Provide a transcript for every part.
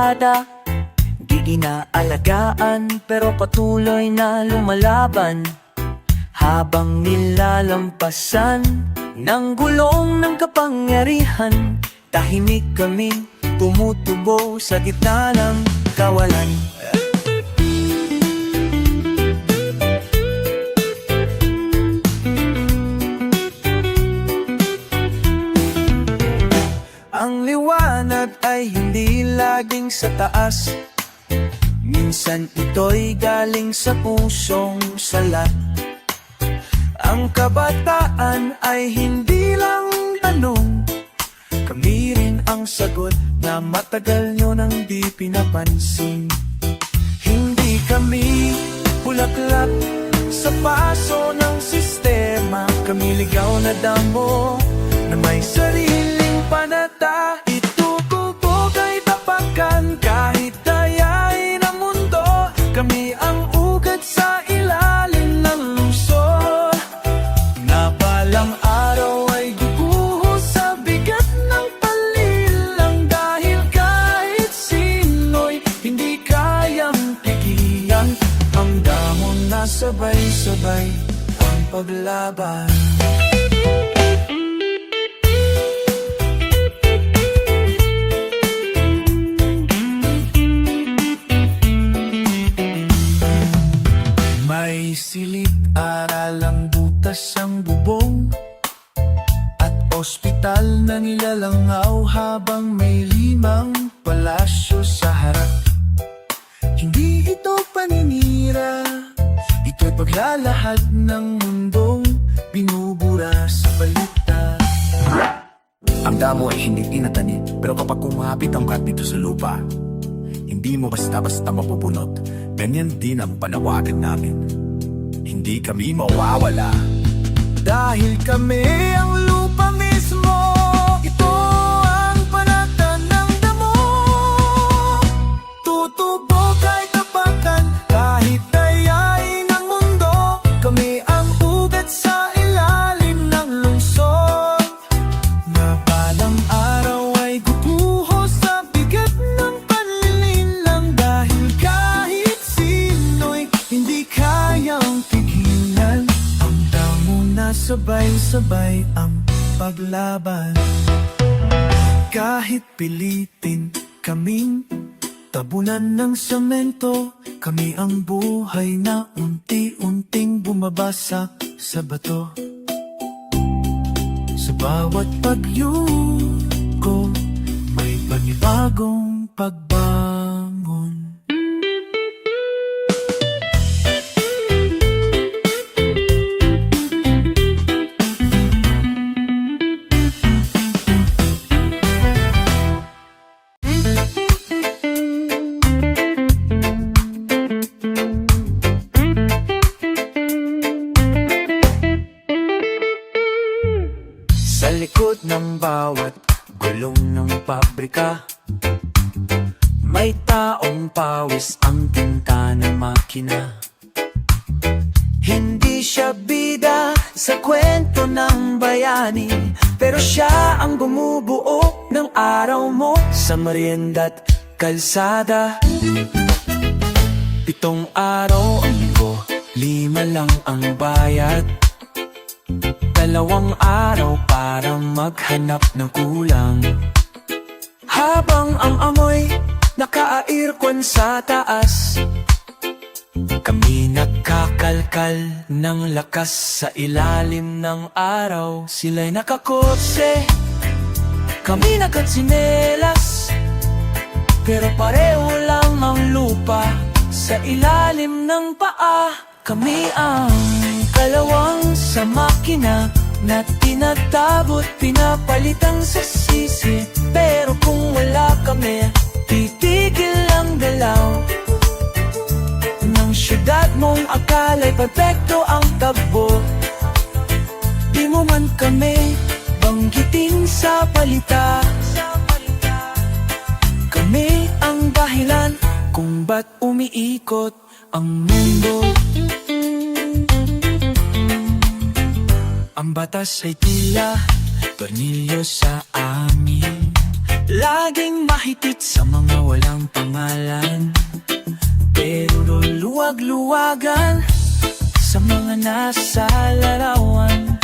kalsada. Di inaalagaan pero patuloy na lumalaban. Habang nilalampasan ng gulong ng kapangyarihan, tahimik kami tumutubo sa gitna ng kawalan. Ang liwanag ay hindi laging sa taas. Minsan ito'y galing sa pusong salat. Ang kabataan ay hindi lang tanong, kami rin ang sagot na matagal nyo nang di pinapansin. Hindi kami bulaklak sa paso ng sistema, kami ligaw na damo na may sariling panata. Itutubog ay tapakan kahit dayain ang mundo, kami ang ugat sa ilalim ng lungsod. Napalang araw ay guguho sa bigat ng palilang, dahil kahit sino'y hindi kayang tigilan ang damon na sabay-sabay ang paglaban. May silid-aral ang butas ang bubong, at ospital na nilalangaw habang may 5 palasyo sa harap. Hindi ito paninira, ito'y paglalahad ng mundong binubura sa balita. Ang damo ay hindi tinatanim, pero kapag kumapit ang kat dito sa lupa, hindi mo basta-basta mapupunot. Ganyan din ang panawagan namin. Hindi kami mawawala. Dahil kami ang lupa mismo, ito ang panatan ng damo. Tutubog ay tapakan kahit dayain ang mundo, kami ang ugat sa ilalim ng lungsod. Napalang araw ay guguho sa bigat ng panlilinlang, dahil kahit sino'y hindi kayang tigilan ang damo na sabay-sabay ang paglaban. Kahit pilitin kaming tabunan ng semento, kami ang buhay na unti-unting bumabasa sa bato. Sa bawat pagyuko, may panibagong pagbangon. Sa likod ng bawat gulong ng pabrika, may taong pawis ang tinta ng makina. Hindi siya bida sa kwento ng bayani, pero siya ang bumubuo ng araw mo sa merienda't kalsada. 7 araw ang linggo, 5 lang ang bayad. 2 araw para maghanap ng kulang. Habang ang amoy naka-aircon sa taas, kami nagkakalkal ng lakas sa ilalim ng araw. Sila'y nakakotse, kami nakatsinelas, pero pareho lang ang lupa sa ilalim ng paa. Kami ang kalawang sa makina na tinatabot, pinapalitang sa sisi. Pero kung wala kami, titigil ang galaw ng syudad mong akala'y perpekto ang tagbo. Di mo man kami banggitin sa palita, kami ang dahilan kung ba't umiikot ang mundo. Ang batas ay tila tornilyo sa amin, Laging mahitit sa mga walang pangalan, pero luwag-luwagan sa mga nasa larawan.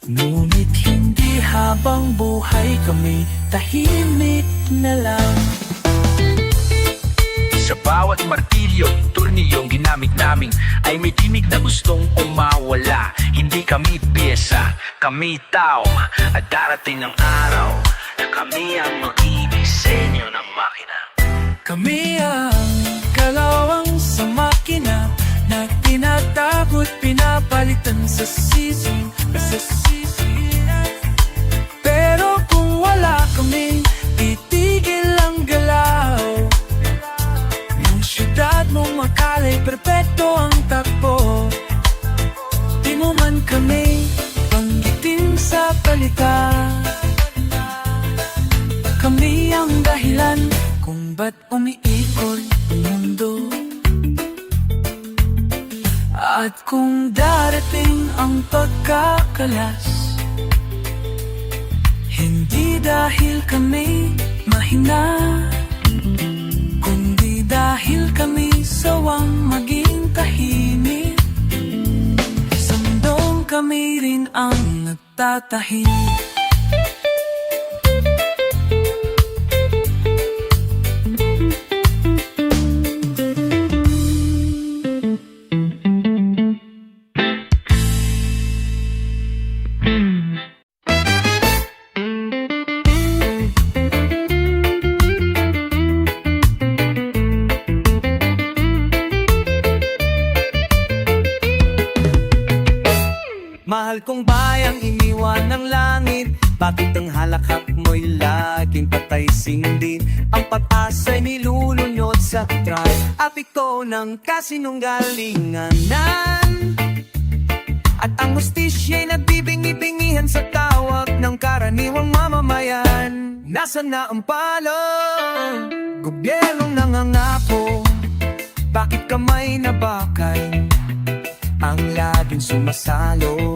Ngunit hindi habang buhay kami, tahimik na lang. Sa bawat martilyo, turniyong ginamit namin ay may tinig na gustong umawala. Hindi kami pyesa, kami tao. At darating ang araw na kami ang mag-idisenyo ng makina. Kami ang kalawang sa makina na tinatapot, pinapalitan sa season. Pero kung wala kami, titigil ang galaw. Yung syudad mong makalay, perpekto ang takbo. Di mo man kami banggitin sa balita. Kami ang dahilan kung ba't umiikot ang mundo. At kung darating ang pagkakalas, hindi dahil kami mahina, kundi dahil kami sawang maging tahimik. Sa mundong kami rin ang nagtatahimik. Mahal kong bayang iniwan ng langit, bakit ang halakhak mo'y laging patay sindin? Ang pag-asa'y nilulunod sa try, apiko ng kasinunggalinganan. At ang hustisya'y nagbibingi-bingihan sa tawag ng karaniwang mamamayan. Nasaan na ang palong gobyernong nangangako? Bakit kamay nabakay ang laging sumasalo?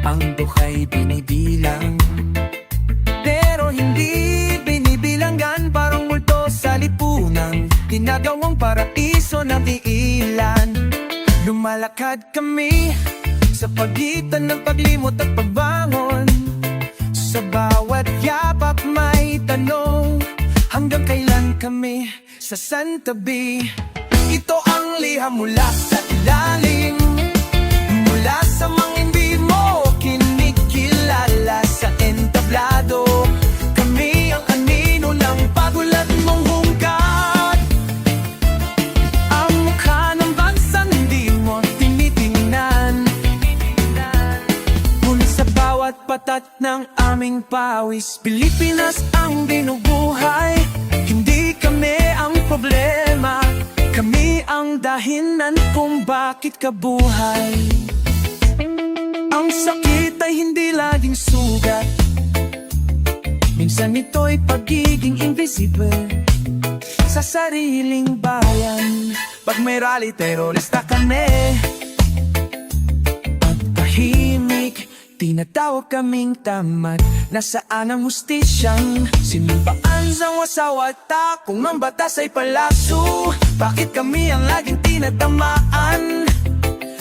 Ang buhay binibilang, pero hindi binibilanggan. Parang multo sa lipunan, ginagawang paraiso ng iilan. Lumalakad kami sa pagitan ng paglimot at pagbangon. Sa bawat yapak may tanong, hanggang kailan kami sasantabi? Ito ang liham mula sa ilalim, mula sa mga hindi mo kinikilala sa entablado. Kami ang anino ng pagulat mong hungkat, ang mukha ng bansang hindi mo tinitingnan. Ngunit sa bawat patat ng aming pawis, Pilipinas ang binubuhay. Hindi kami ang problema, kami ang dahilan kung bakit ka buhay. Ang sakit ay hindi laging sugat, minsan ito'y pagiging invisible sa sariling bayan. Pag may rally, terorista kami. At tahimik, tinatawag kaming tamad. Nasaan ang hustisyang sinumpaan sa wasawa at kung ang batas ay palaso? Bakit kami ang laging tinatamaan?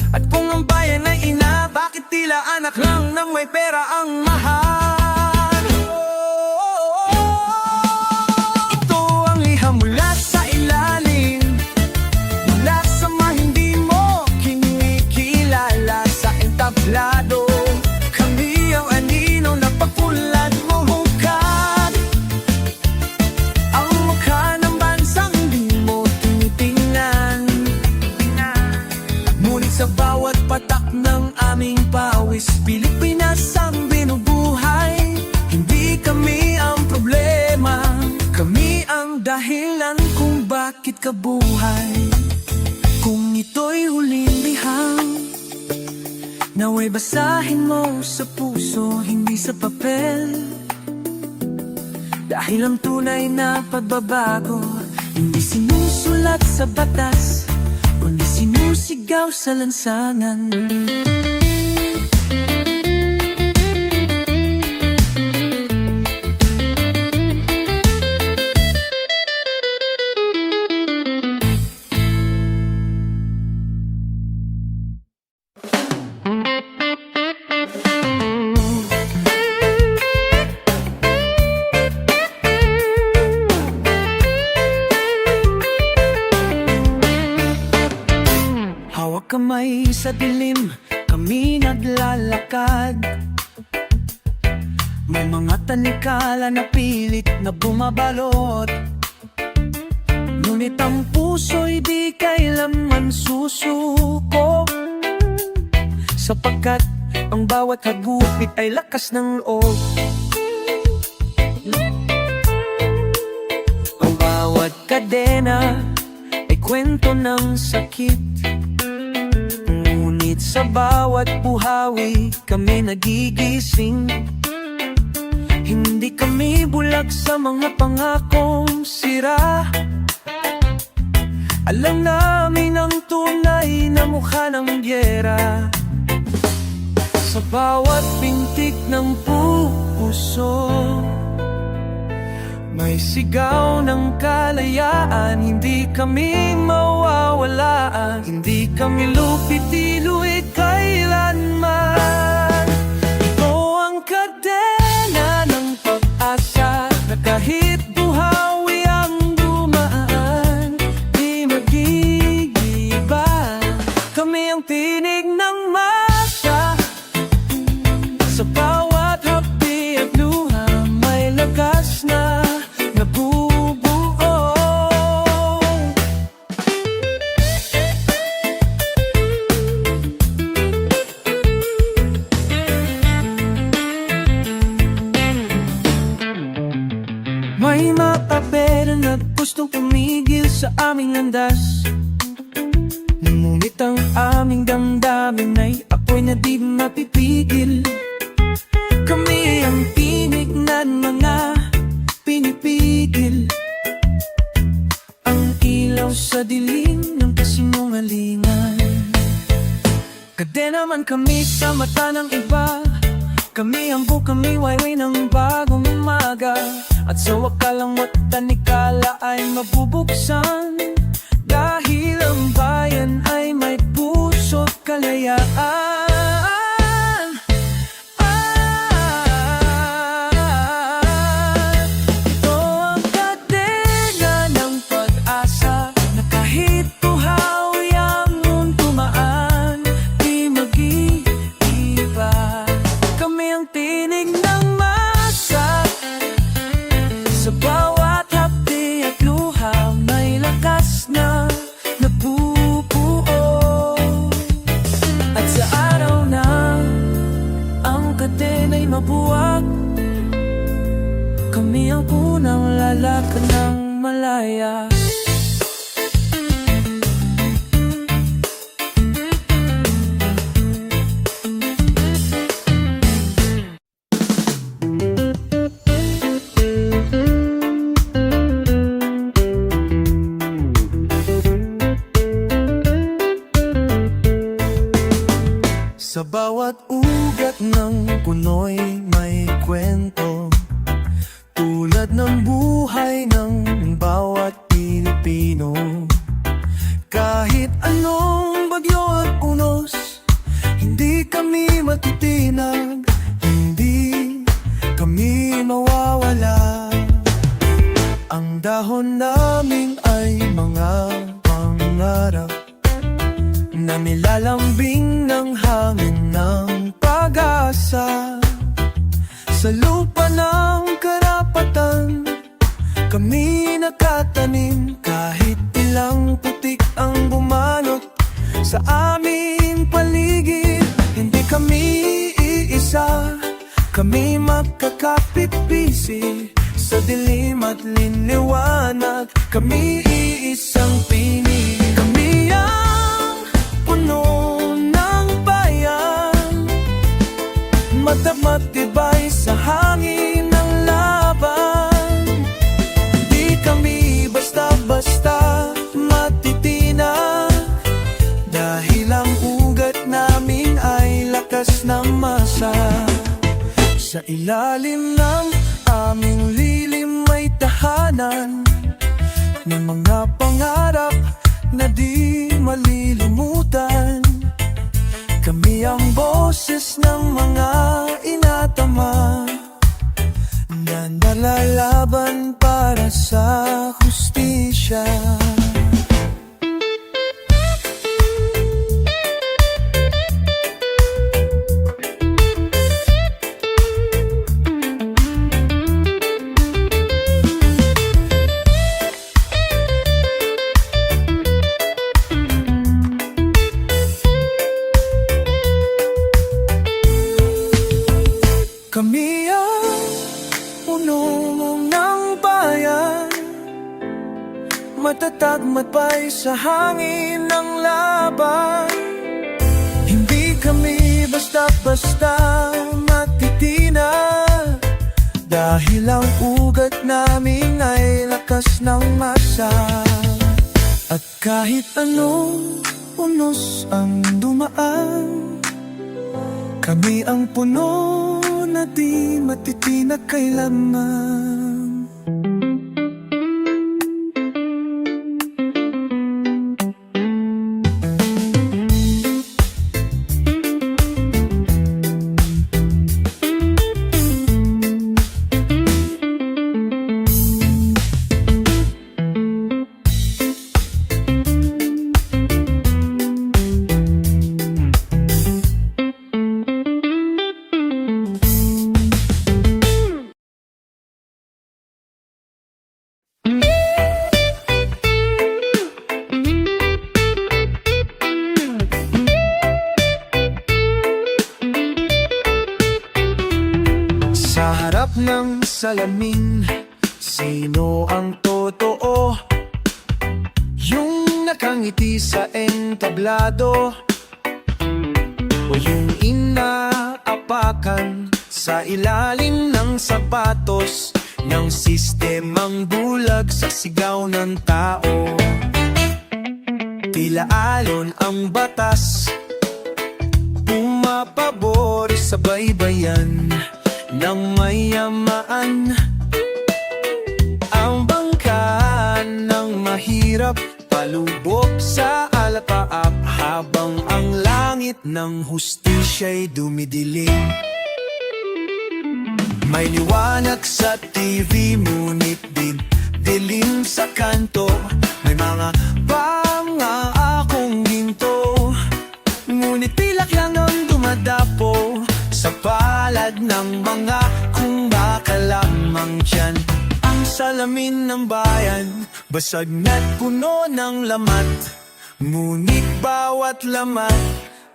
At kung ang bayan ay ina, bakit tila anak lang ng may pera ang mahal? Ito ang liham mula sa ilalim, mula sa mga hindi mo kinikilala sa entablado. Kami ang anino na pagpulad mo hukad, ang mukha ng bansang hindi mo tinitingnan. Ngunit sa bawat patak ng aming pawis, Pilipinas ang binubuhay. Hindi kami ang problema, kami ang dahilan kung bakit ka buhay. Kung ito'y huling liham, naway basahin mo sa puso, hindi sa papel. Dahil ang tunay na pagbabago, hindi sinusulat sa batas, kundi sinusigaw sa lansangan. may sa dilim kami naglalakad. May mga tanikala na pilit na bumabalot, ngunit ang puso'y di kailanman susuko, sapagkat ang bawat hagupit ay lakas ng loob. Ang bawat kadena ay kwento ng sakit, ngunit sa bawat buhawi kami nagigising. Hindi kami bulag sa mga pangakong sira. Alam namin ang tunay na mukha ng giyera. Sa bawat pintik ng puso may sigaw ng kalayaan. Hindi kami mawawalaan, hindi kami lupit-iluit kailanman. Ito ang kadena ng pag-asa na kahit buhawi ang dumaan, di magigiba. Kami ang tinig ng masa, sa bawat hapdi at luha may lakas na nabubuo. May makapera na gustong tumigil sa aming landas, ngunit ang aming damdamin ay apoy na di mapipigil. Kami ang tinig na mga pinipigil, ang ilaw sa dilim ng kasinungalingan. Kadena man kami sa mata ng iba, kami ang kami wayway ng bagong umaga. At sa wakalang mata ni Kala ay mabubuksan, dahil ang bayan ay may puso't kalayaan. Ito ang kadena ng pag-asa na kahit buhawi ang tumaan, di mag-iiba. Kami ang tinig ng masa, sa bawat hapdi at luha may lakas na nabubuo. At sa araw na ang kadena'y mabuwag, kami ang unang lalakad ng malaya. Sa bawat ugat ng puno'y may kwento, tulad ng buhay ng bawat Pilipino. Kahit anong bagyo at unos, hindi kami matitinag, hindi kami mawawala. Ang dahon namin ay mga pangarap na nilalambing ng hangin ng pag-asa. Sa lupa ng karapatan kami nakatanim, kahit ilang putik ang bumanot sa aming paligid. Hindi kami iisa, kami magkakapit-bisig sa dilim at linliwanag. Kami iisang pinig, kami ang puno ng bayan, matibay sa hangin ng laban. Di kami basta-basta matitinag, dahil ang ugat namin ay lakas ng masa. Sa ilalim ng aming lilim may tahanan ng mga pangarap na di malilimutan. Kami ang boses ng mga inatama na nalalaban para sa hustisya. Kami ang puno ng bayan, matatag matbay sa hangin ng laban. Hindi kami basta-basta matitina, dahil ang ugat namin ay lakas ng masa. At kahit anong unos ang dumaan, kami ang puno na di matitinag kailanman. Sa harap ng salamin, sino ang totoo? Yung nakangiti sa entablado, o yung inaapakan sa ilalim ng sapatos ng sistemang bulag sa sigaw ng tao? Tila alon ang batas, pumapabor sa baybayan ng mayamaan. Ang bangka ng mahirap palubog sa alapaap, habang ang langit ng hustisya'y dumidilim. May liwanag sa TV, ngunit dilim sa kanto. May mga pangakong ginto, ngunit pilak lang ang dumadapo sa palad ng mga kumbaka lamang dyan. Ang salamin ng bayan, basag na't puno ng lamat, ngunit bawat lamat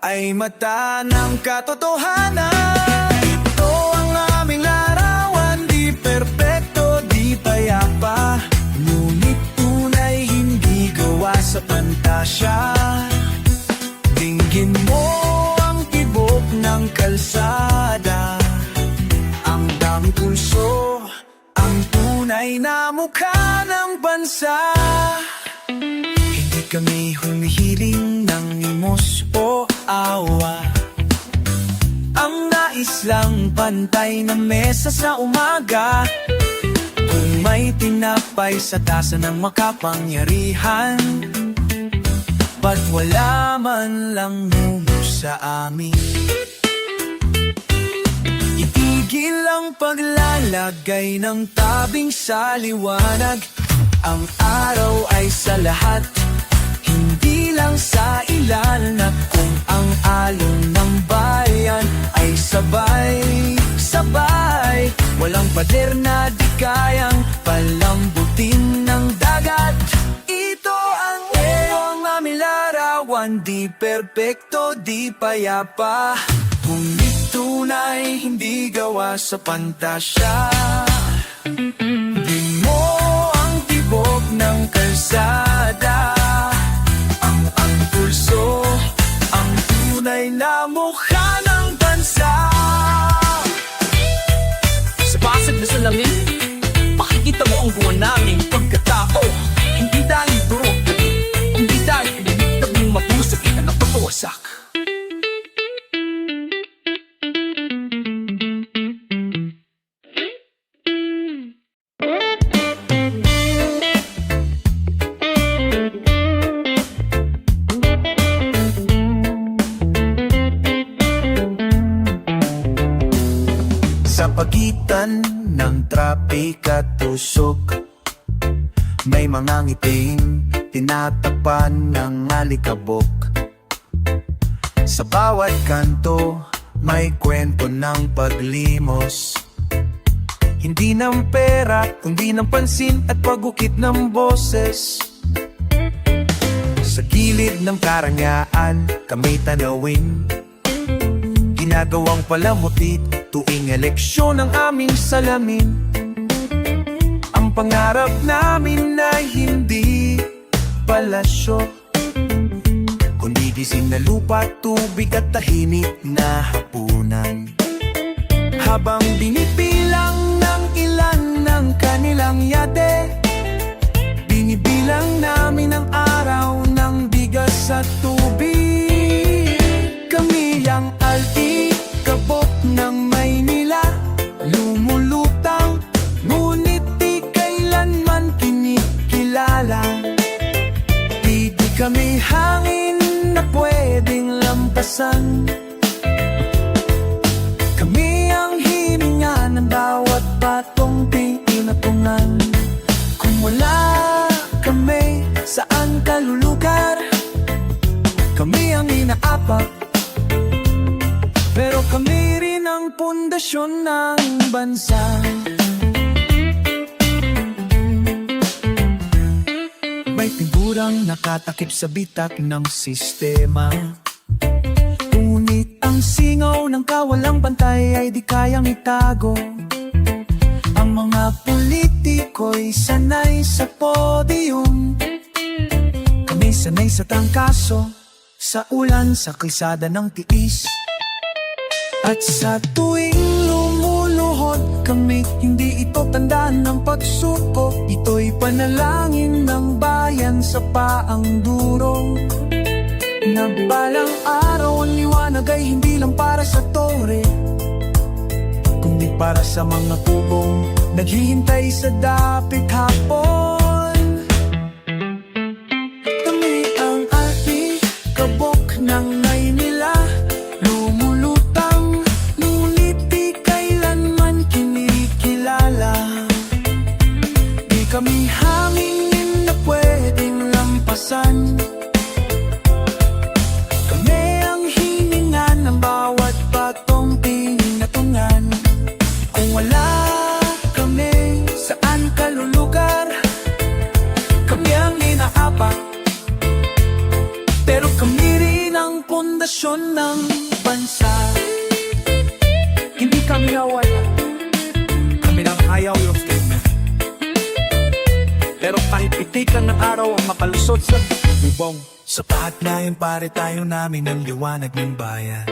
ay mata ng katotohanan. Ito ang aming larawan, di perpekto, di payapa, ngunit tunay, hindi gawa sa pantasya. Dinggin mo ang tibok ng kalsada, ang daming pulso, ang tunay na mukha ng bansa. Hindi kami humihiling ng limos o awa, ang nais lang pantay na mesa sa umaga. Kung may tinapay sa tasa ng makapangyarihan, ba't wala man lang mumo sa amin? Itigil ang paglalagay ng tabing sa liwanag. Ang araw ay sa lahat, hindi lang sa ilan. At kung ang alon ng bayan ay sabay-sabay, walang pader na di kayang palambutin ng dagat. Ito ang aming larawan, di perpekto, di payapa, ngunit tunay, hindi gawa sa pantasya. Di mo ang tibok ng kalsada, ang pulso, ang tunay na mukha ng bansa. Sa basag na salamin, makikita mo ang buwan naming pagkatao. Hindi dahil durog, hindi dahil piniligtag mong matusok, kita na patuwasak. Sa pagitan ng trapik at tusok, may mga ngiting tinatakpan ng alikabok. Sa bawat kanto, may kwento ng paglimos, hindi ng pera, kundi ng pansin at pagukit ng boses. Sa gilid ng karangyaan, kami tanawin, ginagawang palamutit tuwing eleksyon ang aming salamin. Ang pangarap namin ay hindi palasyo, kundi disin na lupa, tubig at tahimik na hapunan. Habang binibilang ng ilan ng kanilang yate, binibilang namin ang araw ng bigas at tubig. Kami ang alikabok ng Maynila, lumulutang, ngunit di kailanman kinikilala. Di kami hangin na pwedeng lampasan. Kami ang hininga ng bawat batong tinatungan. Kung wala kami, saan ka lulugar? Kami ang inaapak, pero kami rin ang pundasyon ng bansa. May figurang nakatakip sa bitak ng sistema, ngunit ang singaw ng kawalang bantay ay di kayang itago. Ang mga politiko'y sanay sa podium, kami sanay sa tangkaso, sa ulan, sa kalsada ng tiis. At sa tuwing lumuluhod kami, hindi ito tandaan ng pagsuko, ito'y panalangin ng bayan sa paang duro. Na balang araw ang liwanag ay hindi lang para sa tore, kundi para sa mga pugong naghihintay sa dapit hapon. Kami ang alikabok ng Maynila, lumulutang, ngunit di kailanman kinikilala. Di kami hangin na pwedeng lampasan. Kami ang hininga ng bawat batong tinatungan. Kung wala kami, saan ka lulugar? Kami ang inaapak, pero kami rin ang pundasyon ng bansa. Hindi kami nawala, kami lang ayaw yung statement. Pero kahit pitikan ng araw ang makalusot sa bubong, sa pahatnayan pare tayo namin ang liwanag ng bayan.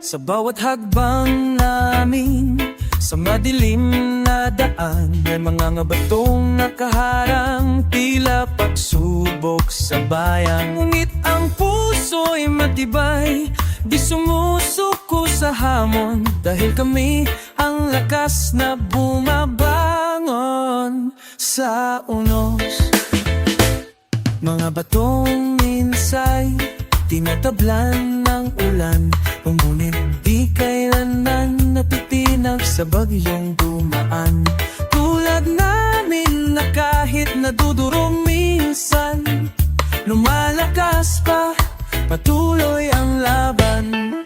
Sa bawat hagbang namin, sa madilim na daan, may mga batong nakaharang, tila pagsubok sa bayan. Ngunit ang puso'y matibay, di sumusuko sa hamon, dahil kami ang lakas na bumabangon sa unos. Mga batong minsay, tinatablan ng ulan, ngunit di kailanman napitinag sa bagyong dumaan. Tulad namin na kahit naduduro minsan, lumalakas pa, patuloy ang laban.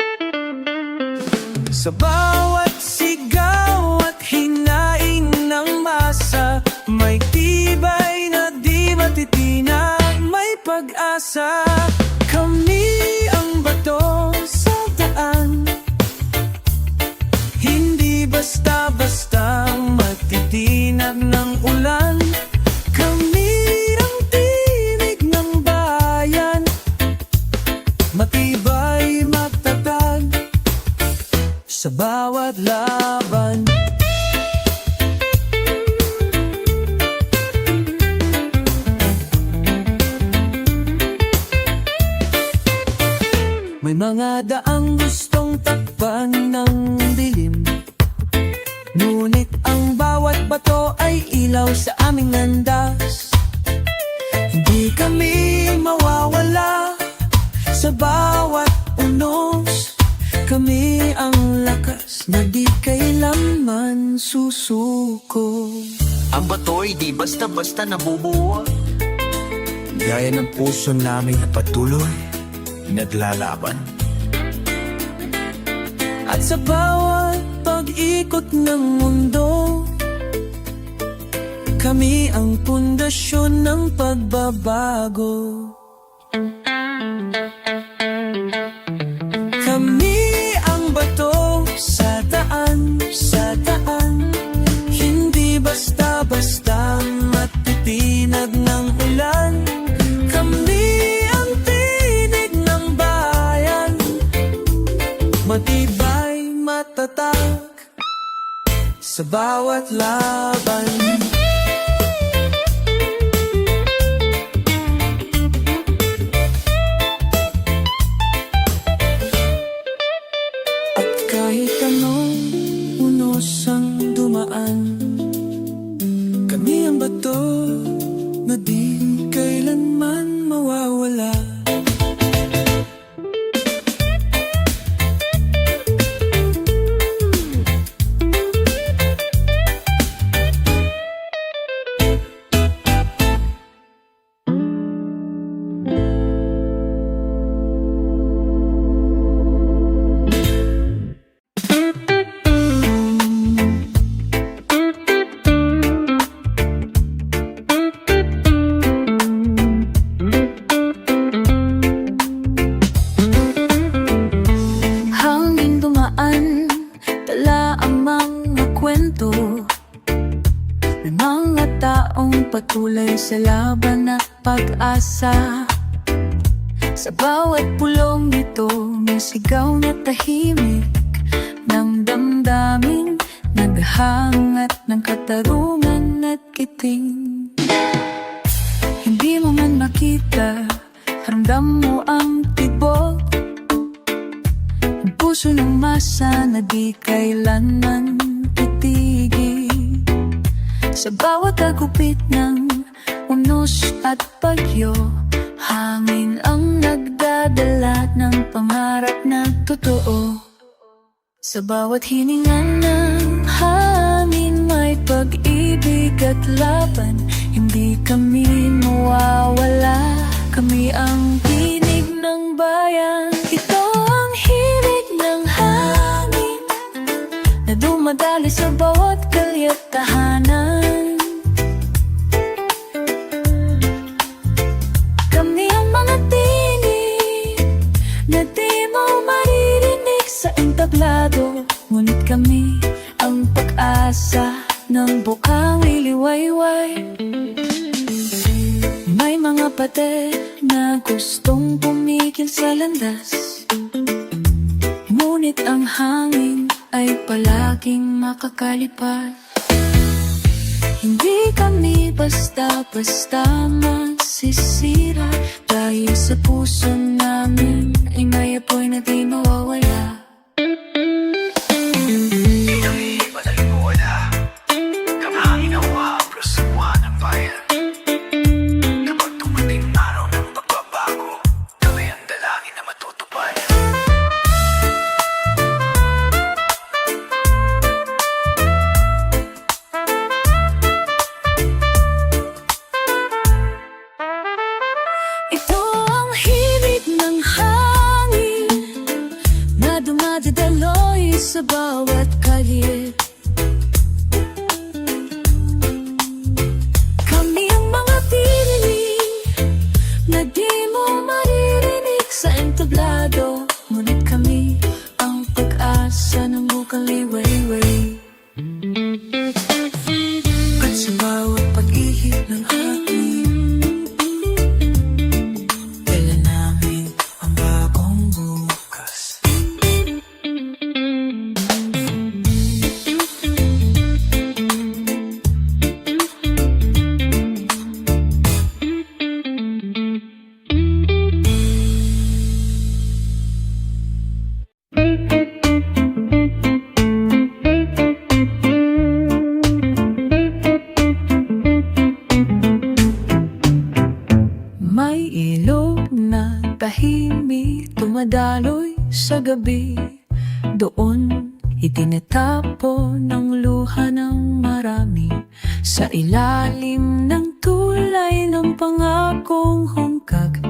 Sa bawat sigaw at hinaing ng masa, may tibay na di matitinag, may pag-asa. Kami ang bato sa daan, hindi basta-basta matitinag ng ulan. Kami ang tinig ng bayan, matibay, matatag sa bawat laban. May mga daang gustong takpan ng dilim, ngunit ang bawat bato ay ilaw sa aming landas. Hindi kami mawawala sa bawat unos, kami ang lakas na di kailanman susuko. Ang bato'y di basta-basta nabubuo. Gaya ng puso namin na patuloy naglalaban. At sa bawat pag-ikot ng mundo, kami ang pundasyon ng pagbabago. Kami ang bato sa daan, hindi basta-basta matitinag ng ulan. Kami ang tinig ng bayan, matibay, matatag sa bawat laban. Kahit anong unos ang dumaan, kami ang bato na di kailanman mawawala. May mga taong patuloy sa laban at pag-asa. Sa bawat pulong nito may sigaw na tahimik ng damdamin, naghahangat ng katarungan at kiting. Hindi mo man makita, ramdam mo ang tibok, ang puso ng masa na di kailanman titigil. Sa bawat agupit ng unos at bagyo, hangin ang nagdadala ng pangarap na totoo. Sa bawat hininga ng hangin may pag-ibig at laban. Hindi kami mawawala, kami ang tinig ng bayan. Ito ang himig ng hangin na dumadali sa bawat kalye at tahanan. Kami ang mga tinig na di mo maririnig sa entablado, ngunit kami ang pag-asa ng bukang liliwayway. May mga pate na gustong pumigil sa landas, ngunit ang hangin ay palaging makakalipas. Hindi kami basta-basta magsisira, dahil sa puso namin ay may apoy na di mawawala. Hindi kami madaling mawala, kamahangin ang wahaplos sa buwan ng bayan. Kapag dumating araw ng pagbabago, kami ang dalangin na matutupad. Ito ang himig ng hangin na dumadaloy sa bawat kalye. Kami ang mga tinig na di mo maririnig sa entablado, ngunit kami ang pag-asa ng bukang liwayway. At sa bawat pag-ihip ng hangin, dala namin ang bagong bukas. May ilog na tahimik tumadaloy sa gabi. Doon itinatapon ng luha ng marami, sa ilalim ng tulay ng pangakong hungkag.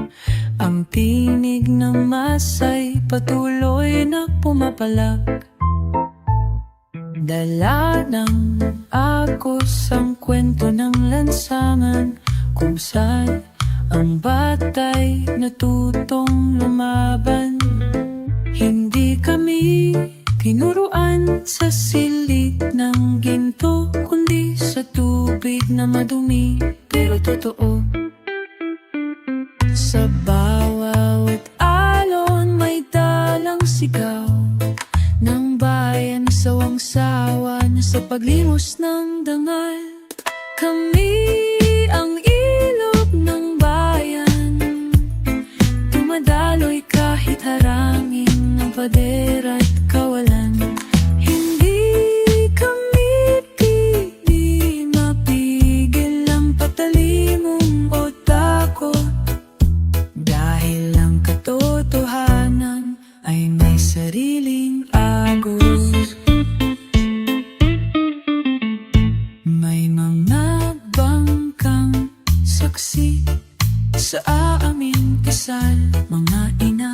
Ang tinig ng masay patuloy na pumapalag. Dala ng agos ang kwento ng lansangan, kung saan ang batay natutong lumaban. Hindi kami tinuruan sa silid ng ginto, kundi sa tubig na madumi pero totoo. Sa bawat alon may dalang sigaw ng bayan, sawang-sawa na sa paglimos ng dangal. Kami ang ilog ng bayan, dumadaloy kahit harangin ng pader at kawalan. Hindi kami pili mapigil ang patalimong o takot, dahil ang katotohanan ay may sariling agos. May mga bangkang saksi sa aming kasal, mga ina,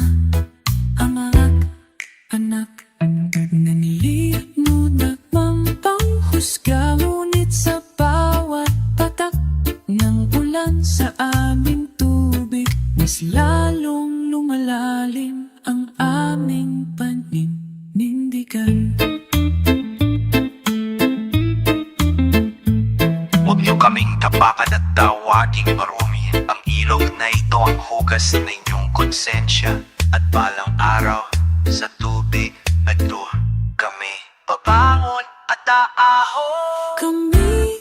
amag, anak, naniliit mo na mampanghusga, ngunit sa bawat patak ng ulan sa aming tubig, mas lalong lumalalim ang aming paninindigan. Huwag niyo kaming tapakan at tawaging marumi. Ang ilog na ito ang hugas na inyong konsensya. At balang araw, sa tubig na ito, kami babangon at aahon. Kami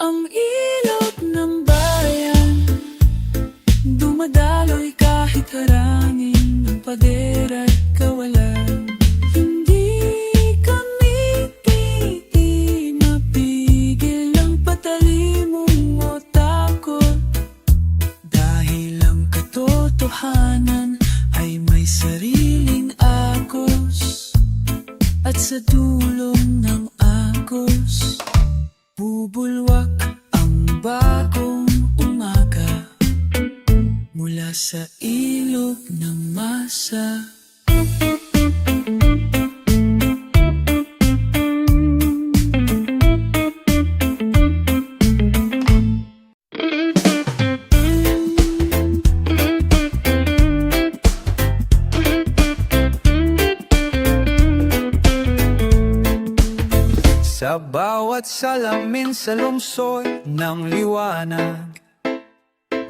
ang ilog ng bayan, dumadaloy kahit harangin ng pader at kawalan. Hindi kami mapigil ang patalimong o takot, dahil ang katotohanan ay may sariling agos. At sa dulong ng agos, bubulwak ang bagong umaga mula sa ilog ng masa. Sa bawat salamin sa lungsod ng liwanag,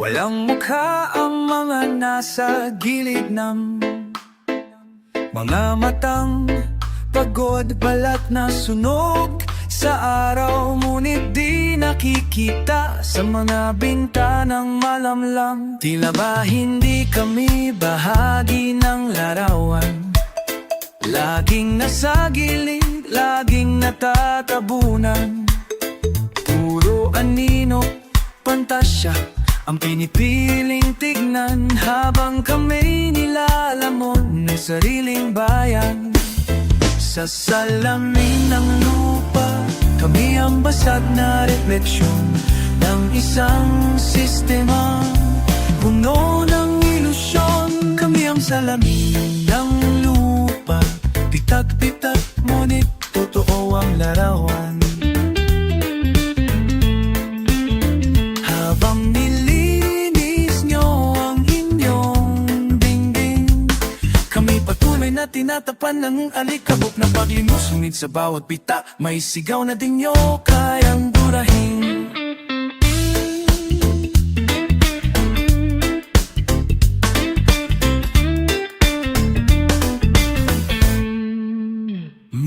walang mukha ang mga nasa gilid ng mga matang pagod, balat na sunog sa araw, ngunit di nakikita sa mga bintanang malamlam. Tila ba hindi kami bahagi ng larawan? Laging nasa gilid, laging natatabunan. Puro anino, pantasya ang pinipiling tignan, habang kami nilalamon ng sariling bayan. Sa salamin ng lupa, kami ang basag na refleksyon ng isang sistema puno ng ilusyon. Kami ang salamin ng lupa, pitak-pitak, ngunit totoo ang larawan. Habang nilinis nyo ang inyong dingding, kami patuloy na tinatapan ng alikabok na paglimos, ngunit sa bawat pita may sigaw na di nyo kayang burahin.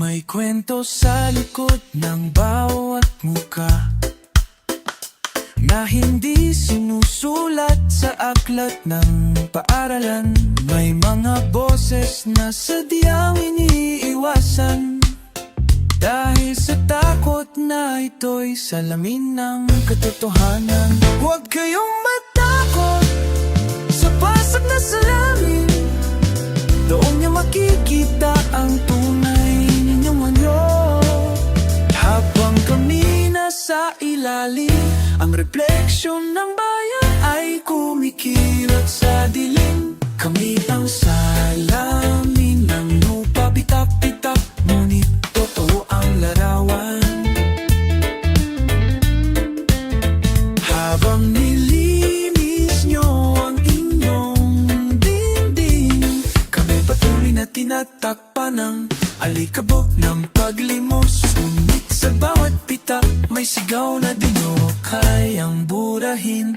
May kwento sa likod ng bawat muka na hindi sinusulat sa aklat ng paaralan. May mga boses na sadyang iniiwasan, dahil sa takot na ito'y salamin ng katotohanan. Huwag kayong matakot sa basag na salamin, doon niyo makikita ang tunay ninyong anyo. Habang kami nasa ilalim, ang refleksyon ng bayan ay kumikilat sa dilim. Kami ang salamin ng lupa, pitak-pitak, ngunit totoo ang larawan. alikabok ng paglimos. Ngunit sa bawat pitak may sigaw na di nyo kayang burahin.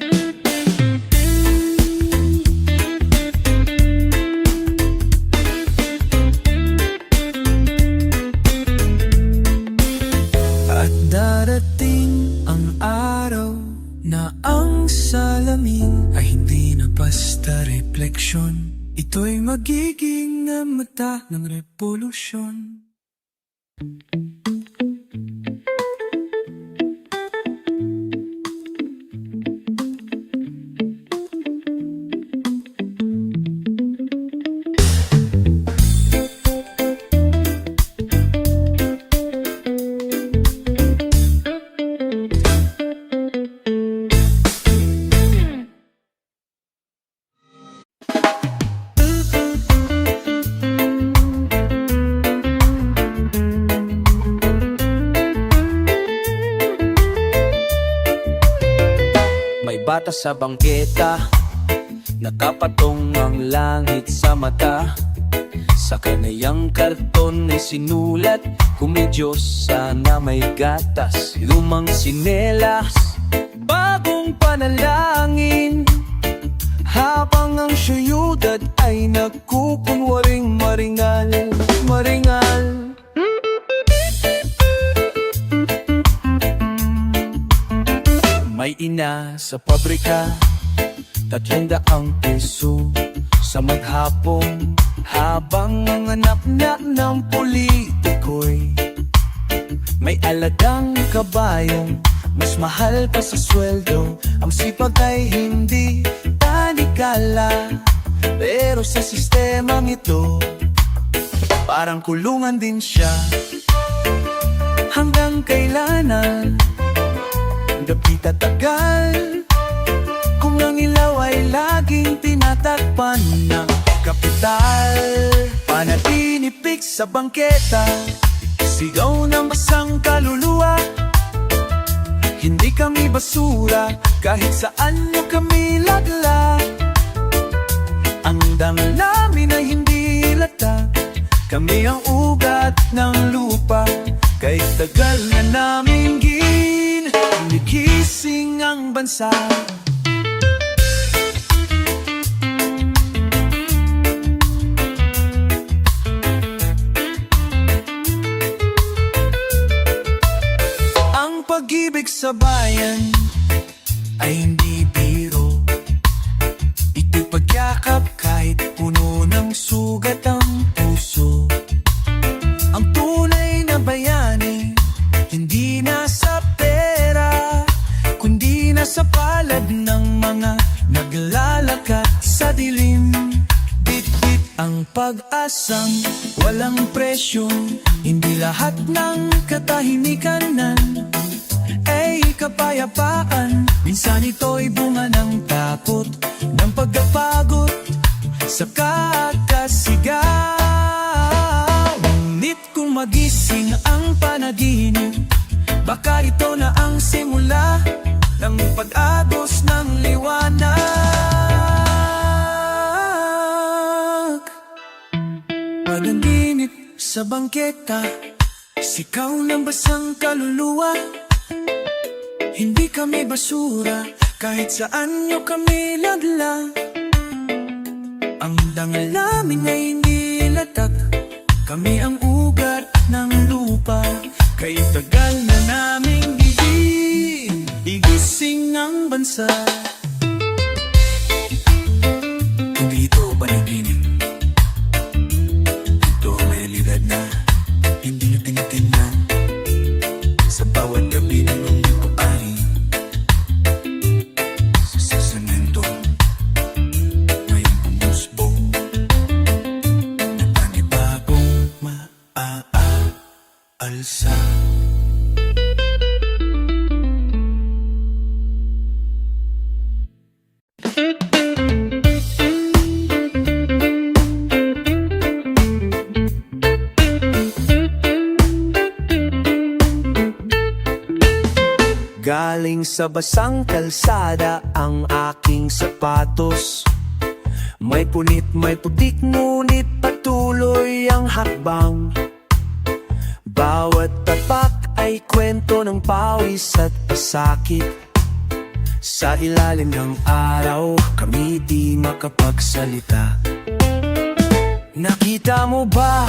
At darating ang araw na ang salamin ay hindi na basta refleksyon. Ito'y magiging mata ng revolusyon. May bata sa bangketa, nakapatong ang langit sa mata. Sa kanayang karton ay sinulat, Kumedyo sana may gatas. Lumang sinelas, bagong panalangin, habang ang syudad ay nagkukunwaring maringal, maringal. May ina sa pabrika, 300 peso sa maghapon, habang ang anak na ng politiko'y may alagang kabayong mas mahal pa sa sweldo. Ang sipag ay hindi tanikala, pero sa sistemang ito parang kulungan din siya. Hanggang kailanan gabi tatagal kung ang ilaw ay laging tinatakpan ng kapital? Panatinipik sa bangketa, sigaw ng basang kaluluwa. Hindi kami basura, kahit saan nyo kami lagla. Ang dangal namin ay hindi latag, kami ang ugat ng lupa. Kahit tagal na namin ginising ang bansa. Ang pag-ibig sa bayan ay hindi biro. Ito'y pagyakap kahit puno ng sugat ang puso. Ang tunay na bayani hindi nasa pera, kundi nasa palad ng mga naglalakad sa dilim. Bit-bit ang pag-asang walang presyo. Hindi lahat ng katahimikan ay kapayapaan. Minsan ito'y bunga ng takot, ng pagkapagod sa kakasigaw. Ngunit kung magising ang panaginip, baka ito na ang simula ng pag-agos ng liwanag. Panaginip sa bangketa, sikaw ng basang kaluluwa. Hindi kami basura, kahit saan nyo kami lagla. Ang dangal namin ay hindi latak, kami ang ugat ng lupa. Kahit tagal na naming igising ang bansa. Hindi ito panaginip, ito may realidad na hindi nyo tinitingnan. Sa bawat gabi ng inyong pag-ari, sa semento, ngayong pumusbong na panibagong maaalsa. Galing sa basang kalsada ang aking sapatos. May punit, may putik, ngunit patuloy ang hakbang. Bawat tapak ay kwento ng pawis at pasakit. Sa ilalim ng araw, kami di makapagsalita. Nakita mo ba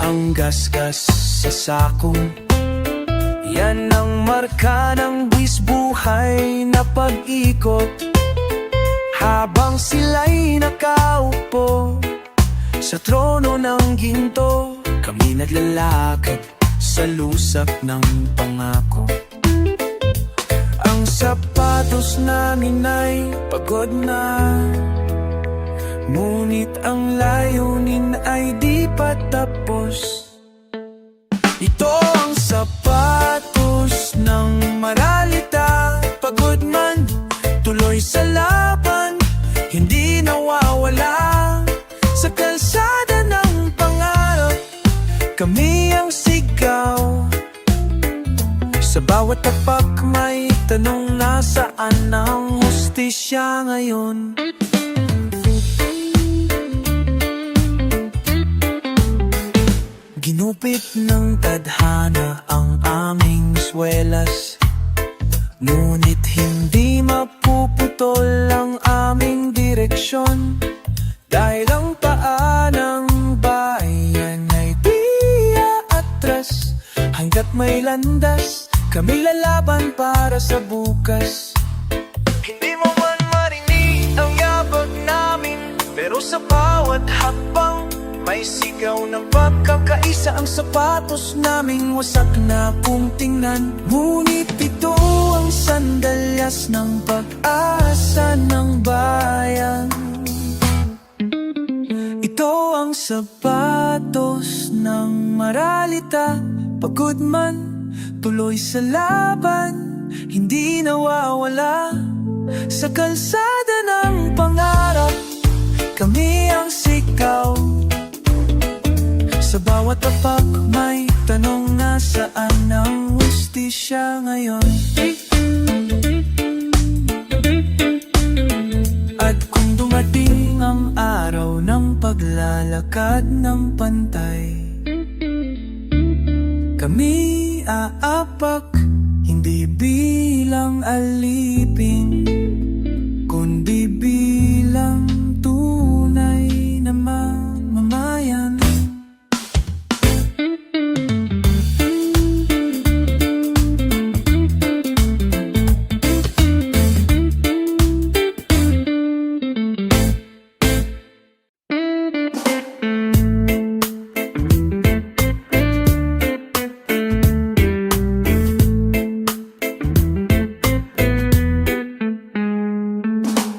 ang gasgas sa sakong? Yan ang marka ng buhay na pag-ikot. Habang sila'y nakaupo sa trono ng ginto, kami naglalakad sa lusak ng pangako. Ang sapatos namin ay pagod na, ngunit ang layunin ay di pa tapos. Ito ang sapatos ng maralita. Pagod man, tuloy sa laban, hindi nawawala. Sa kalsada ng pangarap, kami ang sigaw. Sa bawat tapak may tanong, nasaan ang hustisya ngayon? Ginupit ng tadhana ang aming swelas, ngunit hindi mapuputol ang aming direksyon. Dahil ang paa ng bayan ay di aatras, hanggat may landas, kami lalaban para sa bukas. Hindi mo man marinig ang yabag namin, pero sa bawat hakbang may sigaw ng pagkakaisa. Ang sapatos naming wasak na kung tingnan, ngunit ito ang sandalyas ng pag-asa ng bayan. Ito ang sapatos ng maralita. Pagod man, tuloy sa laban, hindi nawawala. Sa kalsada ng pangarap, kami ang sigaw. Sa bawat tapak may tanong, nasaan ang hustisya ngayon? At kung dumating ang araw ng paglalakad ng pantay, kami aapak, hindi bilang alipin, kundi bilang tunay na mamamayan.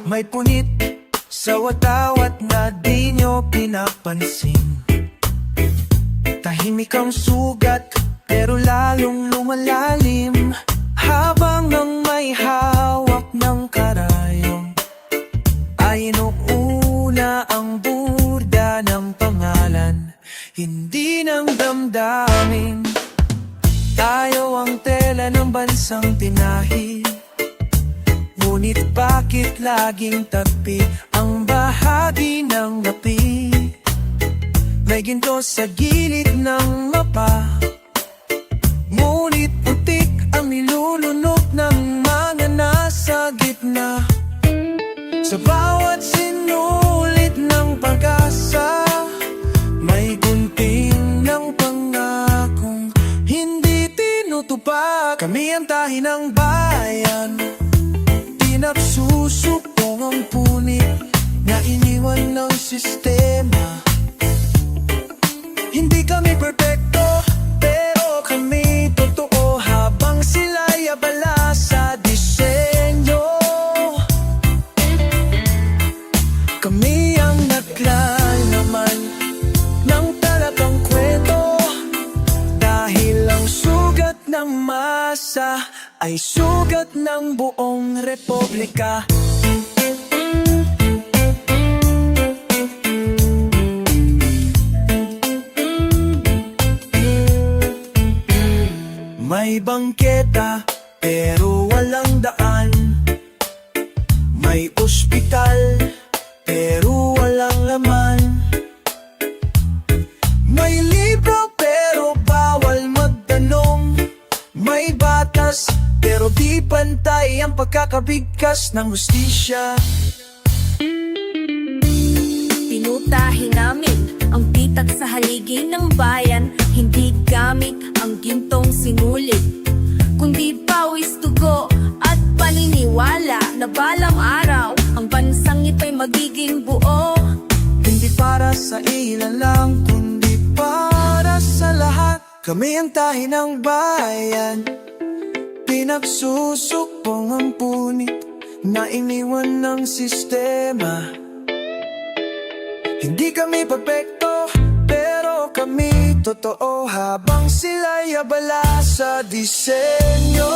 May punit sa watawat na di nyo pinapansin. Tahimik ang sugat pero lalong lumalalim, habang ang may hawak ng karayong ay inuuna ang burda ng pangalan, hindi ng damdamin. Tayo ang tela ng bansang tinahi, ngunit bakit laging tapi ang bahagi ng napi? May ginto sa gilid ng mapa, ngunit putik ang nilulunok ng mga nasa gitna. Sa bawat sinulit ng pag-asa, may gunting ng pangakong hindi tinutupad. Kami ang tahi ng bayan, pinagsusupong ang punit na iniwan ng sistema. Hindi kami perpekto, pero kami totoo, habang sila'y abala sa disenyo. Kami ang naglalaman ng talagang kwento, dahil ang sugat ng masa ay sugat ng buong republika. May bangketa pero walang daan, may ospital pero walang laman, may libro pero bawal Kami ang pagkakabigkas ng hustisya. Tinutahi namin ang pitak sa haligi ng bayan. Hindi gamit ang gintong singulit, kundi pawis, dugo at paniniwala na balang araw ang bansang ito'y magiging buo. Hindi para sa ilan lang, kundi para sa lahat. Kami ang tahi ng bayan, pinagsusukpong ang punit na iniwan ng sistema. Hindi kami perfecto, pero kami totoo. Habang sila'y abala sa disenyo,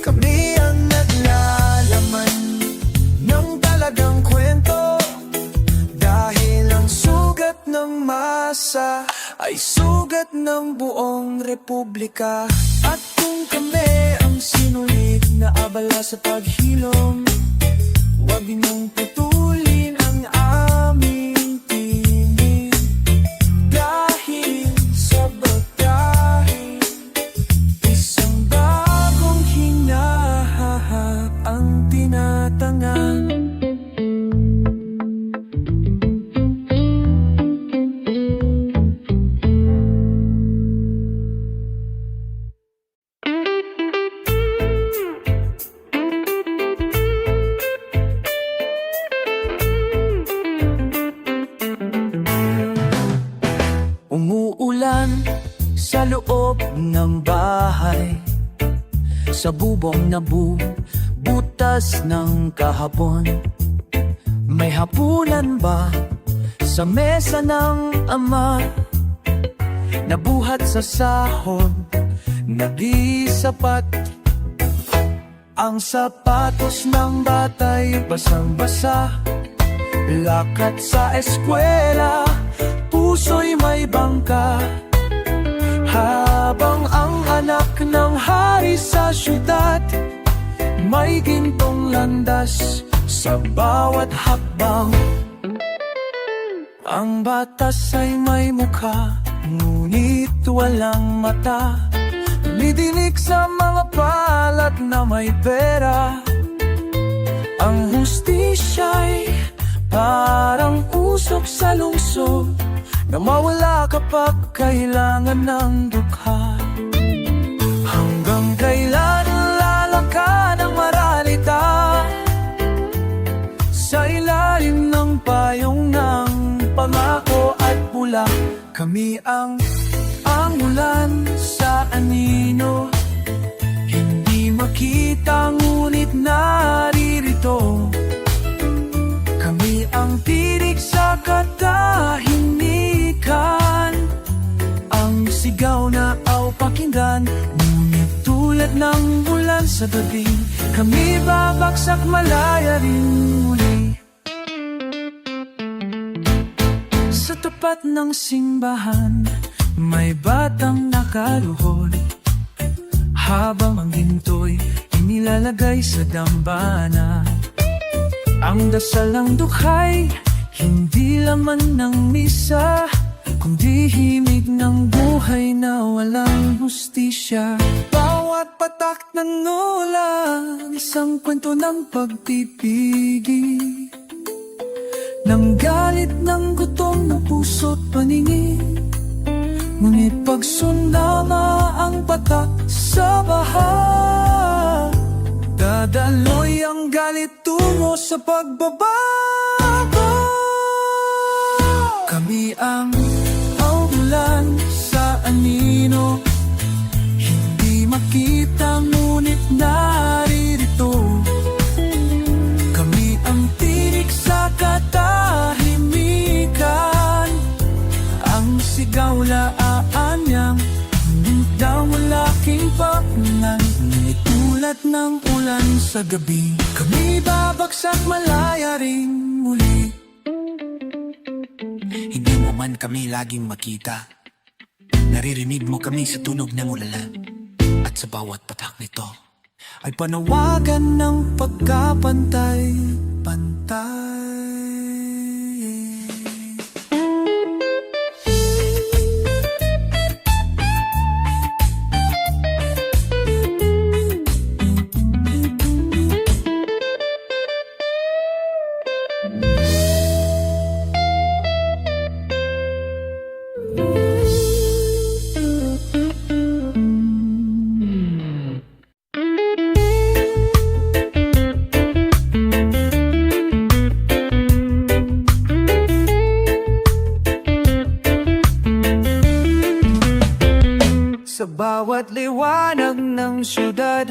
kami ang naglalaman ng talagang kwento. Dahil ang sugat ng masa ay sugat ng buong republika. At kung kami ang sinulit na abala sa paghilom, huwag niyong putulin ang aming tinig. Dahil sa bagahe, isang bagong hinahahap ang tinatangan. Umuulan sa loob ng bahay, sa bubong na butas ng kahapon. May hapunan ba sa mesa ng ama? Nabuhat sa sahod na di sapat. Ang sapatos ng bata'y basang-basa. Lakad sa eskwela, puso'y may bangka. Habang ang anak ng hari sa syudad, may gintong landas sa bawat hakbang. Ang batas ay may mukha, ngunit walang mata. Tumidinig sa mga palat na may pera. Ang hustisya'y parang usok sa lungsod na mawala kapag kailangan ng dukha. Hanggang kailan lalakad ang moralita sa ilalim ng payong ng pangako at pula? Kami ang ulan sa anino, hindi makita ngunit naririto. Kami ang tirik sa katahimikan, ang sigaw na aw pakinggan. Ngunit tulad ng ulan sa gabi, kami babagsak malaya rin muli. Sa tapat ng simbahan, may batang nakaluhod, habang ang ginto'y inilalagay sa dambana. Ang dasal ng dukhay, hindi laman ng misa, kundi himig ng buhay na walang hustisya. Bawat patak ng ulan, isang kwento ng pagpipigil, ng galit, ng gutom, ng puso't paningin. Ngunit pag sundama ang patak sa baha, dadaloy ang galit tungo sa pagbabago. Kami ang ulan sa anino, hindi makita ngunit naririto. Kami ang tirik sa katahimikan, ang sigaw na aanyang daw malaking papunan. Ngunit tulad ng ulan sa gabi, kami babagsak malaya rin muli. Hindi mo man kami laging makita, naririnig mo kami sa tunog ng ulan. At sa bawat patak nito ay panawagan ng pagkapantay-pantay. bawat liwanag ng syudad.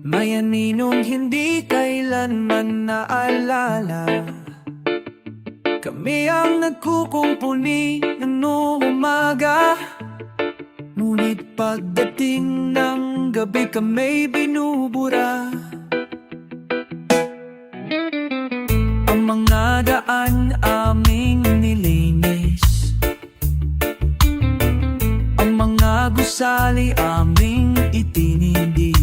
May aninong hindi kailanman naalala. Kami ang nagkukumpuni ng noong umaga, ngunit pagdating ng gabi kami binubura. Ang mga daan aming nilinis, ang mga gusali aming itinindi.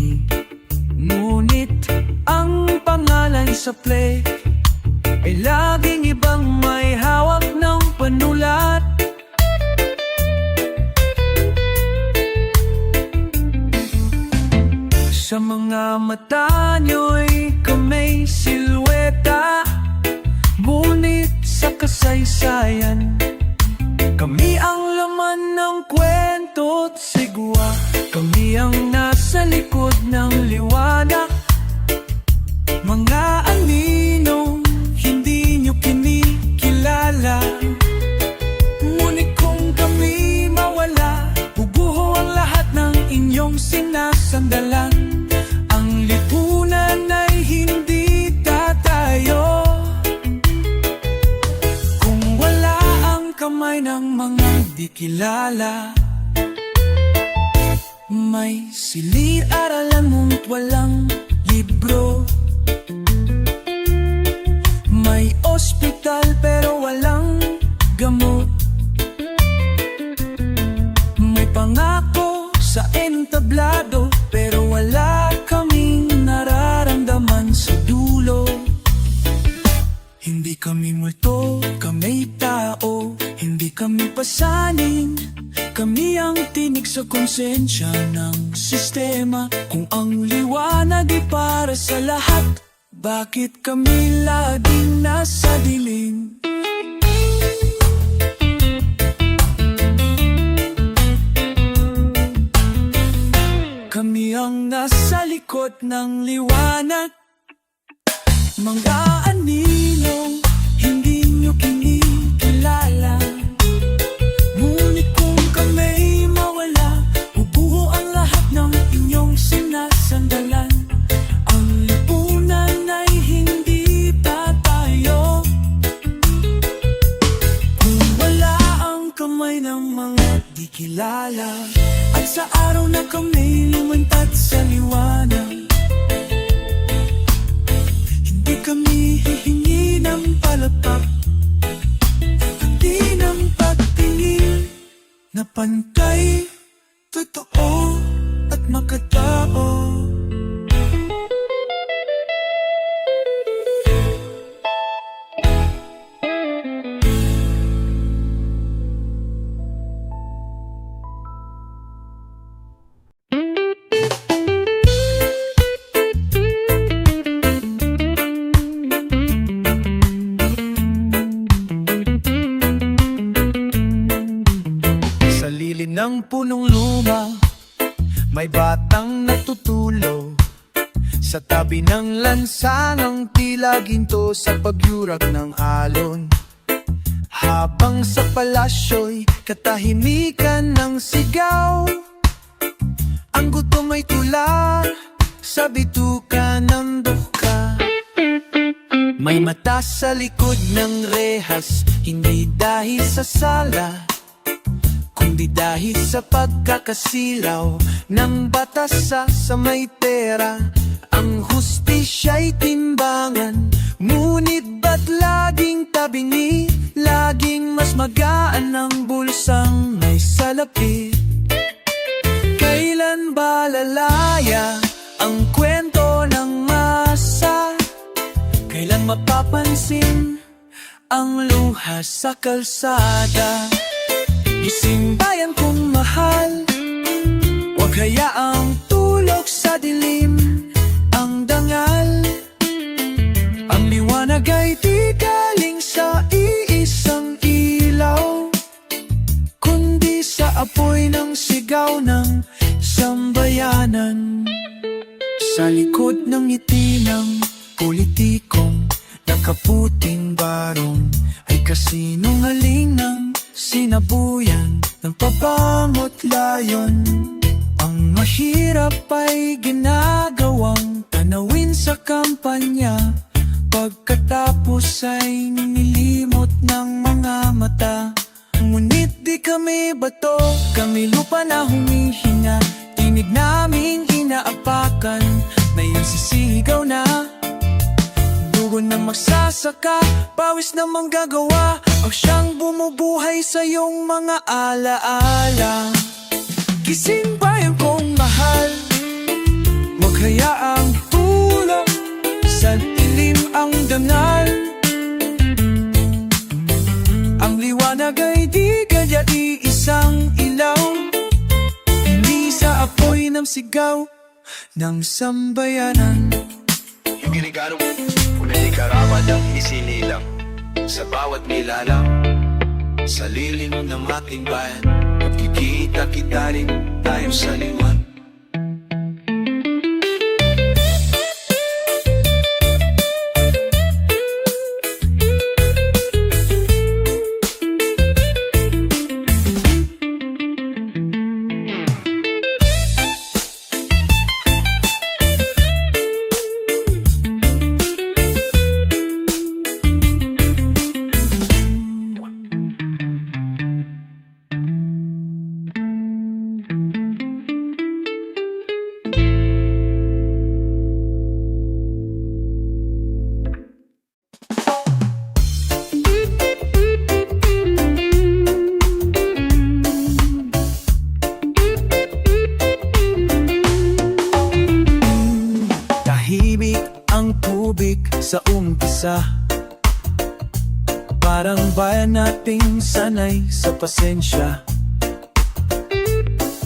Ngunit ang pangalan sa plate ay laging ibang may hawak ng panulat. Sa mga mata nyo'y kamay silweta, ngunit sa kasaysayan kami ang laman ng kwento't sigwa. Kami ang nasa likod ng liwanag, mga aninong hindi nyo kinikilala. Ngunit kung kami mawala, bubuho ang lahat ng inyong sinasandalan. Ang lipunan ay hindi tatayo kung wala ang kamay ng mga di kilala. May silid-aralan ngunit walang libro, may ospital pero walang gamot, may pangako sa entablado pero wala kaming nararamdaman sa dulo. Hindi kami multo, kami tao, hindi kami pasanin. Kami ang tinig sa konsensya ng sistema. Kung ang liwanag ay para sa lahat, bakit kami laging nasa dilim? Kami ang nasa likod ng liwanag, mga aninong hindi nyo kinikilala. Ngunit kung kami mawala, bubuho ang lahat ng inyong sinasandalan. Ang lipunan ay hindi tatayo kung wala ang kamay ng mga di kilala. At sa araw na kami lumantad sa liwanag, hindi kami hihingi ng palakpak, pati ng pagtingin na pantay, totoo at makatao. Sa lilim ng punong luma, may batang natutulog. Sa tabi ng lansangang tila ginto sa pagyurak ng alon. Habang sa palasyo'y katahimikan ng sigaw, ang gutom ay tula sa bituka ng duka. May mata sa likod ng rehas, hindi dahil sa sala, kundi dahil sa pagkakasilaw ng batas sa may pera. Ang hustisya'y timbangan, ngunit ba't laging tabingi? Laging mas magaan ang bulsang may salapi. Kailan ba lalaya ang kwento ng masa? Kailan mapapansin ang luha sa kalsada? Isang bayan kong mahal, huwag hayaang tulog sa dilim ang dangal. Ang liwanag ay di galing sa iisang ilaw, kundi sa apoy ng sigaw ng sambayanan. Sa likod ng ngiti ng politikong nakaputing barong ay kasinungaling ng sinabuyan ng pabango't layon. Ang mahirap ay ginagawang tanawin sa kampanya, pagkatapos ay nilimot ng mga mata. Ngunit di kami bato, kami lupa na humihinga. Tinig naming inaapakan, na yung sisigaw na dugo ng magsasaka, pawis na manggagawa, o siyang bumubuhay sa iyong mga alaala. Gising bayan kong mahal, huwag hayaang tulog sa dilim ang dangal. Ang liwanag ay di kaya isang ilaw, hindi sa apoy ng sigaw ng sambayanan. Yung ginigano mo, kung hindi karamad ang isinilang sa bawat nilalang, sa lilim ng ating bayan, magkikita-kita rin tayo sa liwan. Ang tubig sa umpisa, parang bayan nating sanay sa pasensya.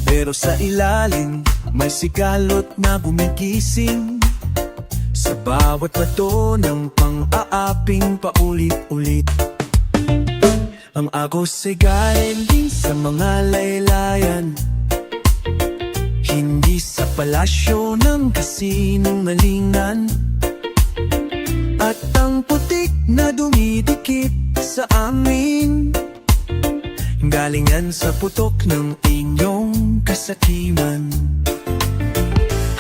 Pero sa ilalim may sigalot na gumigising, sa bawat bato ng pang-aaping paulit-ulit. Ang agos ay galing sa mga laylayan, hindi sa palasyo ng kasinungalingan. At ang putik na dumidikit sa amin, galingan sa putok ng inyong kasakiman.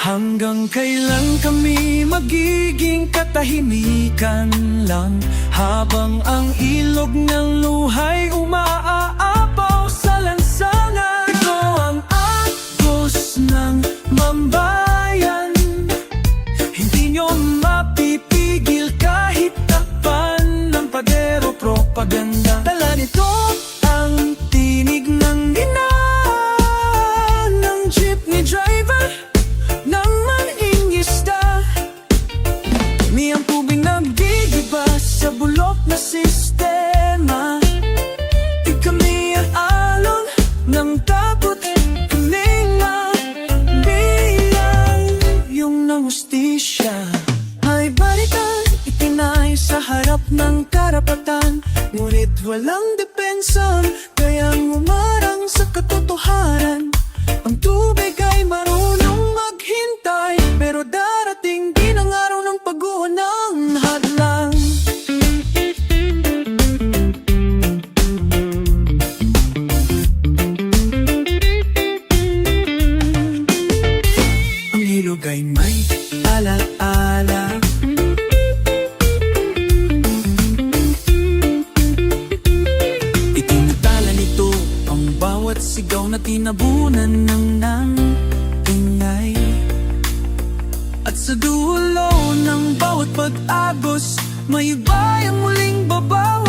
Hanggang kailan kami magiging katahimikan lang, habang ang ilog ng luhay umaaapaw sa lansangan? Ito ang agos ng mambayan, hindi nyo mapipigil kahit takpan ng padero propaganda. Dala nito ang tinig ng ina ng jeepney driver, ng mangingisda. Kami ang tubig nagdidiba sa bulok na sistema. Di kami ang alon ng tapot, kami nga bilang yung ng hustisya. Ay balikan, itinay sa harap ng karapatan, ngunit walang depensa, kayang umarang sa katotohanan. Ang tubig ay marunong maghintay, pero darating din ang araw ng pag-uwan ng hadlang. Ang ilog ay may alaala, itinatala nito ang bawat sigaw na tinabunan ng ingay. At sa dulo ng bawat pag-agos, may bayang muling babawan.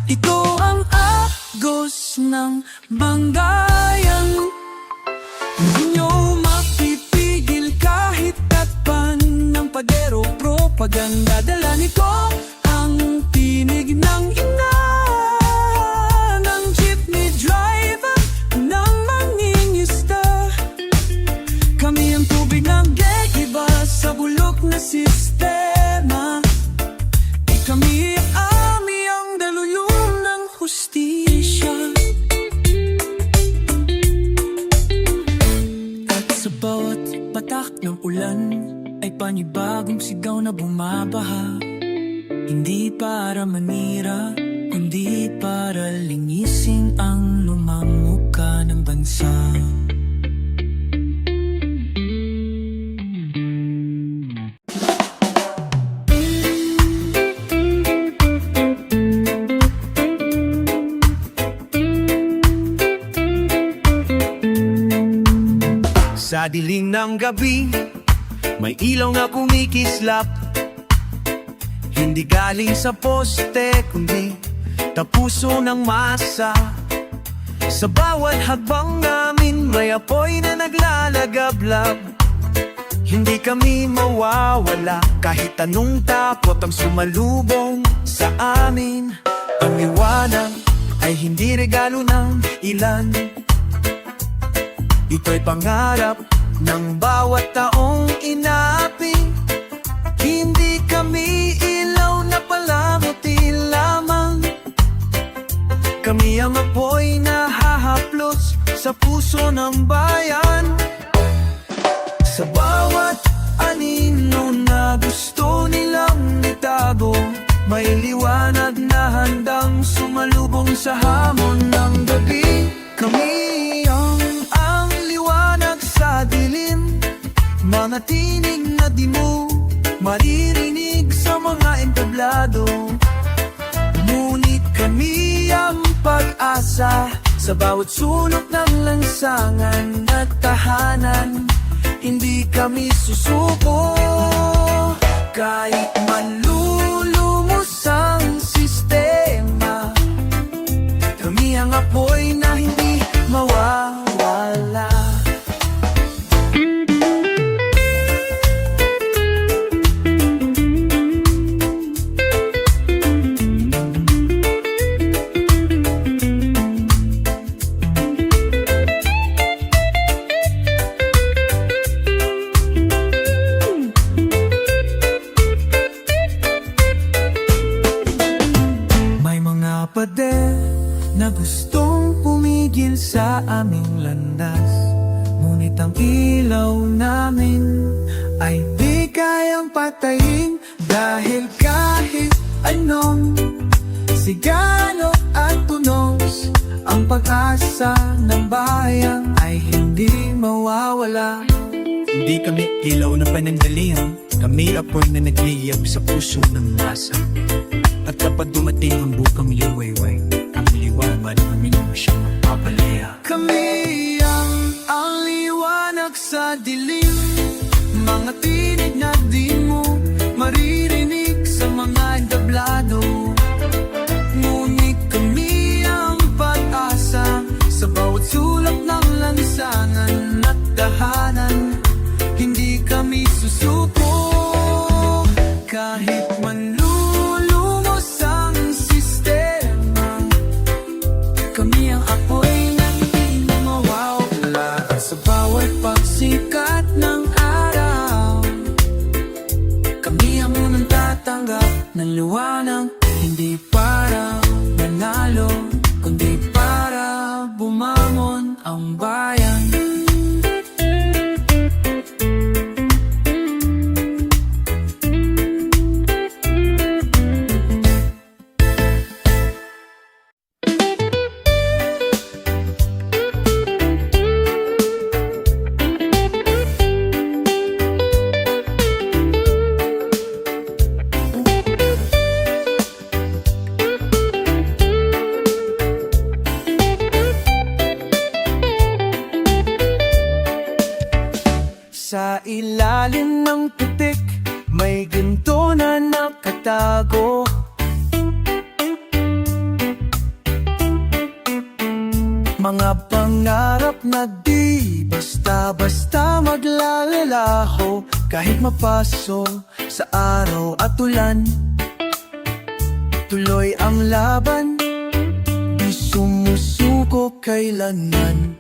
Ito ang agos ng banggayan, hindi nyo mapipigil kahit takpan ng padero propaganda. Dala nito ang tinig ng ina ng jeepney driver, ng mangingisda. Kami ang tubig nag-iiba sa bulok na sistema. Di kami ami ang daluyong ng hustisya. At sa bawat patak ng ulan ay panibagong sigaw na bumabaha, hindi para manira, kundi para linisin ang lumang muka ng bansa. Sa dilim ng gabi, may ilaw na kumikislap. Hindi galing sa poste, kundi tapuso ng masa. Sa bawat hagbang namin, may apoy na naglalagablab. Hindi kami mawawala, kahit anong takot ang sumalubong sa amin. Ang liwanag ay hindi regalo ng ilan. Ito'y pangarap ng bawat taong inaapi. Hindi kami ilaw na palamuti lamang. Kami ang apoy na hahaplos sa puso ng bayan. Sa bawat anino na gusto nilang itago, may liwanag na handang sumalubong sa hamon ng gabi. Kami ang liwanag sa dilim, mga tinig na di mo maririnig sa mga entablado. Ngunit kami ang pag-asa sa bawat sulok ng lansangan at tahanan. Hindi kami susuko kahit malulumos ang sistema. Kami ang apoy na hindi mawawala. Pader na gustong pumigil sa aming landas, ngunit ang ilaw namin ay di kayang patayin. Dahil kahit anong sigano at tunos, ang pag-asa ng bayan ay hindi mawawala. Hindi kami ilaw na panandalihan, kami apoy na nagliyab sa puso ng masa. At kapag dumating ang bukang liwayway, ang liwanag namin mo siyang mapapalaya. Kami ang liwanag sa dilim, mga tinig na di mo maririnig sa mga entablado. Ngunit kami ang pag-asa sa bawat sulok ng lansangan at tahanan. Hindi kami susuko kahit manlulumos ang sistema. Kami ang apoy na hindi mawawala sa bawat pagsikat ng araw. Kami ang unang tatanggap ng liwanag, hindi para manalo, kundi para bumangon ang bayan. Sa ilalim ng putik, may ginto na nakatago. Mga pangarap na di basta-basta maglalalaho, kahit mapaso sa araw at ulan. Tuloy ang laban, di sumusuko kailanman.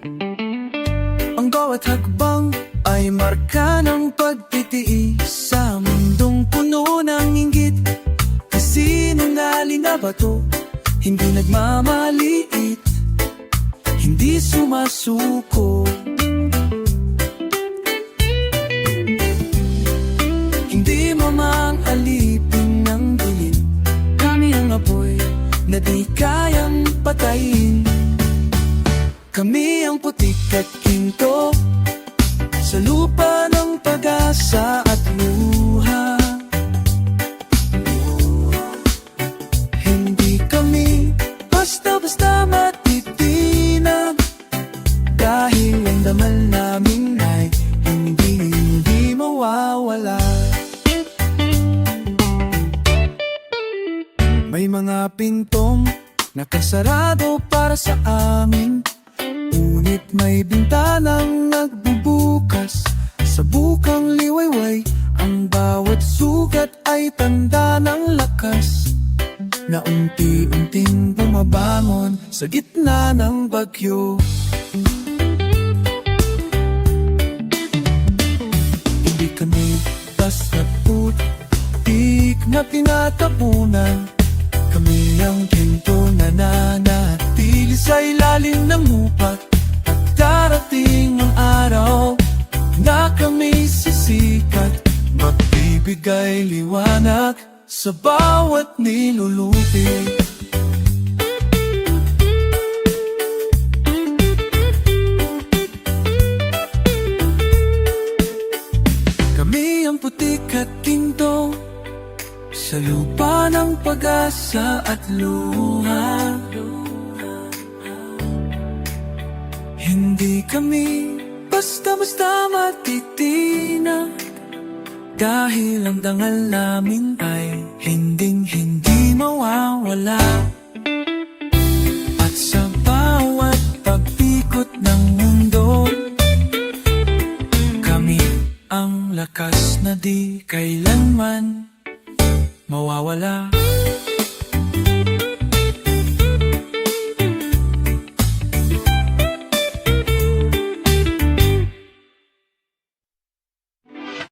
Ang bawat hakbang ay marka ng pagtitiis sa mundong puno ng inggit. Kasi nungaling na bato, hindi nagmamaliit, hindi sumasuko. Hindi mamang alipin ng dilim, kami ang apoy na di mga pintong nakasarado para sa amin. Ngunit may bintanang nagbubukas sa bukang liwayway. Ang bawat sugat ay tanda ng lakas na unti-unting bumabangon sa gitna ng bagyo. Hindi kami basta putik na tinatapunan. Kami ang ginto na nanatili sa ilalim ng upat. At darating ang araw na kami sisikat, magbibigay liwanag sa bawat nilulupi. Kami ang putik at ginto sa lupa ng pag-asa at luha. Hindi kami basta-basta matitinag, dahil ang dangal namin ay hinding-hindi mawawala. At sa bawat pag-ikot ng mundo, kami ang lakas na di kailanman mawawala.